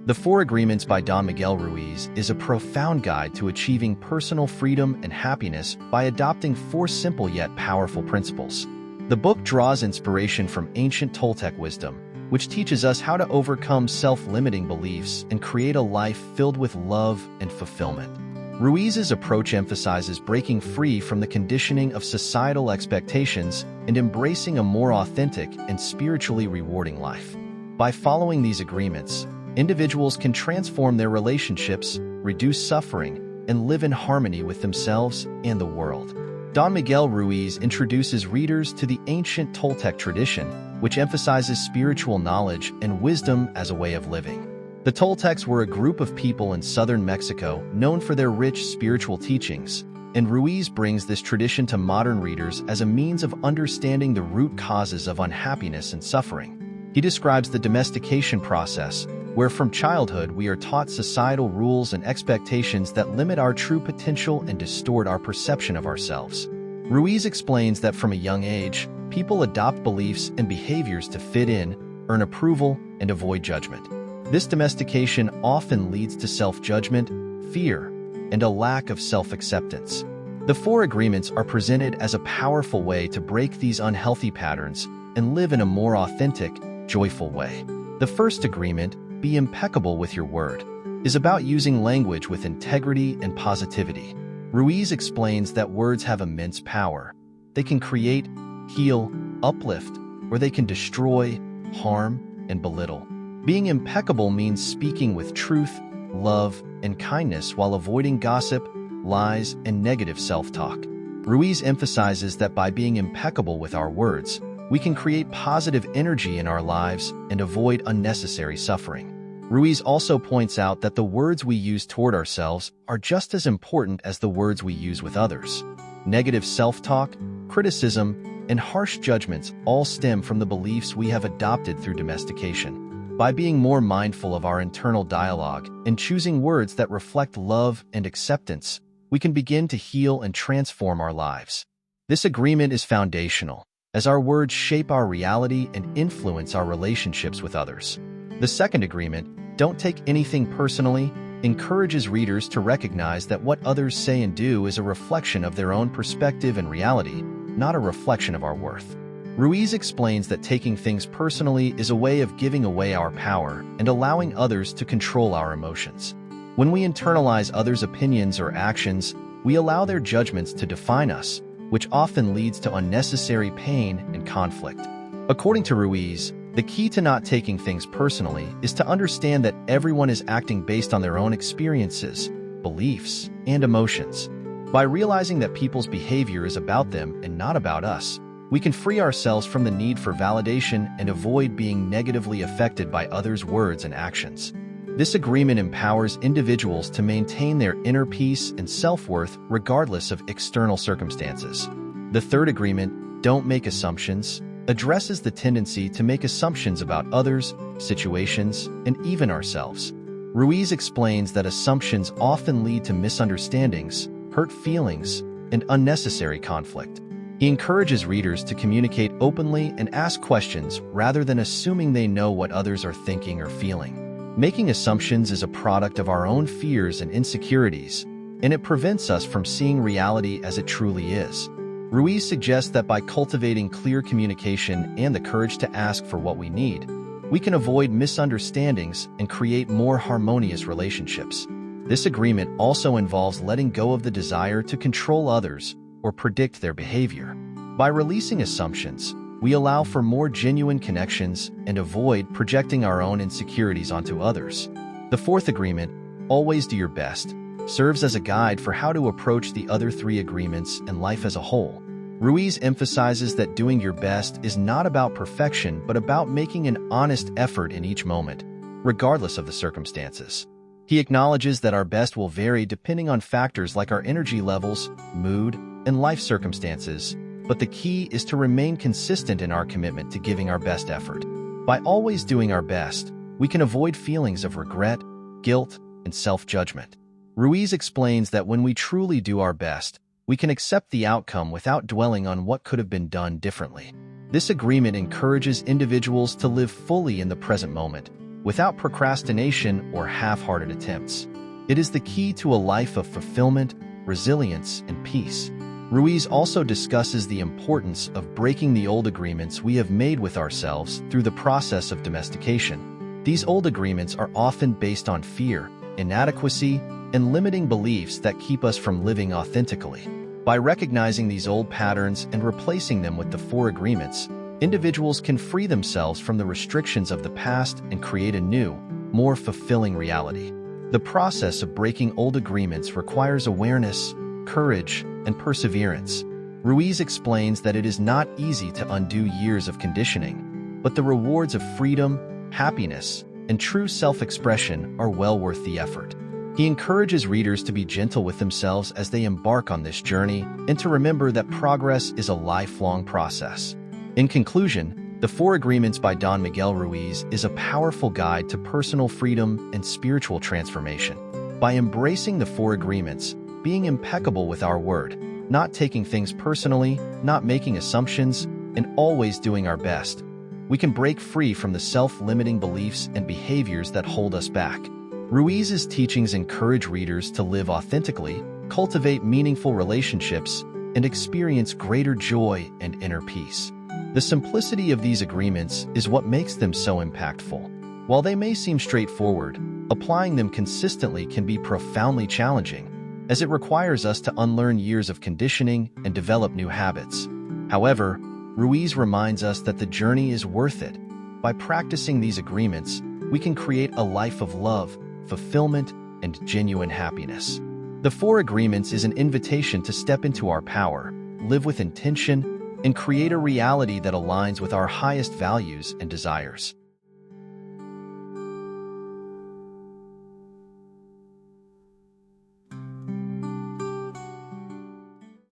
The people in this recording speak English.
The Four Agreements by Don Miguel Ruiz is a profound guide to achieving personal freedom and happiness by adopting four simple yet powerful principles. The book draws inspiration from ancient Toltec wisdom, which teaches us how to overcome self-limiting beliefs and create a life filled with love and fulfillment. Ruiz's approach emphasizes breaking free from the conditioning of societal expectations and embracing a more authentic and spiritually rewarding life. By following these agreements, individuals can transform their relationships, reduce suffering, and live in harmony with themselves and the world. Don Miguel Ruiz introduces readers to the ancient Toltec tradition, which emphasizes spiritual knowledge and wisdom as a way of living. The Toltecs were a group of people in southern Mexico known for their rich spiritual teachings, and Ruiz brings this tradition to modern readers as a means of understanding the root causes of unhappiness and suffering. He describes the domestication process, where from childhood we are taught societal rules and expectations that limit our true potential and distort our perception of ourselves. Ruiz explains that from a young age, people adopt beliefs and behaviors to fit in, earn approval, and avoid judgment. This domestication often leads to self-judgment, fear, and a lack of self-acceptance. The Four Agreements are presented as a powerful way to break these unhealthy patterns and live in a more authentic, joyful way. The first agreement, be impeccable with your word, is about using language with integrity and positivity. Ruiz explains that words have immense power. They can create, heal, uplift, or they can destroy, harm, and belittle. Being impeccable means speaking with truth, love, and kindness while avoiding gossip, lies, and negative self-talk. Ruiz emphasizes that by being impeccable with our words, we can create positive energy in our lives and avoid unnecessary suffering. Ruiz also points out that the words we use toward ourselves are just as important as the words we use with others. Negative self-talk, criticism, and harsh judgments all stem from the beliefs we have adopted through domestication. By being more mindful of our internal dialogue and choosing words that reflect love and acceptance, we can begin to heal and transform our lives. This agreement is foundational, as our words shape our reality and influence our relationships with others. The second agreement, don't take anything personally, encourages readers to recognize that what others say and do is a reflection of their own perspective and reality, not a reflection of our worth. Ruiz explains that taking things personally is a way of giving away our power and allowing others to control our emotions. When we internalize others' opinions or actions, we allow their judgments to define us, which often leads to unnecessary pain and conflict. According to Ruiz, the key to not taking things personally is to understand that everyone is acting based on their own experiences, beliefs, and emotions. By realizing that people's behavior is about them and not about us, we can free ourselves from the need for validation and avoid being negatively affected by others' words and actions. This agreement empowers individuals to maintain their inner peace and self-worth regardless of external circumstances. The third agreement, don't make assumptions, addresses the tendency to make assumptions about others, situations, and even ourselves. Ruiz explains that assumptions often lead to misunderstandings, hurt feelings, and unnecessary conflict. He encourages readers to communicate openly and ask questions rather than assuming they know what others are thinking or feeling. Making assumptions is a product of our own fears and insecurities, and it prevents us from seeing reality as it truly is. Ruiz suggests that by cultivating clear communication and the courage to ask for what we need, we can avoid misunderstandings and create more harmonious relationships. This agreement also involves letting go of the desire to control others or predict their behavior. By releasing assumptions, we allow for more genuine connections and avoid projecting our own insecurities onto others. The fourth agreement, always do your best, serves as a guide for how to approach the other three agreements and life as a whole. Ruiz emphasizes that doing your best is not about perfection but about making an honest effort in each moment, regardless of the circumstances. He acknowledges that our best will vary depending on factors like our energy levels, mood, and life circumstances, but the key is to remain consistent in our commitment to giving our best effort. By always doing our best, we can avoid feelings of regret, guilt, and self-judgment. Ruiz explains that when we truly do our best, we can accept the outcome without dwelling on what could have been done differently. This agreement encourages individuals to live fully in the present moment, without procrastination or half-hearted attempts. It is the key to a life of fulfillment, resilience, and peace. Ruiz also discusses the importance of breaking the old agreements we have made with ourselves through the process of domestication. These old agreements are often based on fear, inadequacy, and limiting beliefs that keep us from living authentically. By recognizing these old patterns and replacing them with the 4 agreements, individuals can free themselves from the restrictions of the past and create a new, more fulfilling reality. The process of breaking old agreements requires awareness, courage, and perseverance. Ruiz explains that it is not easy to undo years of conditioning, but the rewards of freedom, happiness, and true self-expression are well worth the effort. He encourages readers to be gentle with themselves as they embark on this journey and to remember that progress is a lifelong process. In conclusion, The 4 Agreements by Don Miguel Ruiz is a powerful guide to personal freedom and spiritual transformation. By embracing the 4 agreements, being impeccable with our word, not taking things personally, not making assumptions, and always doing our best, we can break free from the self-limiting beliefs and behaviors that hold us back. Ruiz's teachings encourage readers to live authentically, cultivate meaningful relationships, and experience greater joy and inner peace. The simplicity of these agreements is what makes them so impactful. While they may seem straightforward, applying them consistently can be profoundly challenging, as it requires us to unlearn years of conditioning and develop new habits. However, Ruiz reminds us that the journey is worth it. By practicing these agreements, we can create a life of love, fulfillment, and genuine happiness. The 4 Agreements is an invitation to step into our power, live with intention, and create a reality that aligns with our highest values and desires.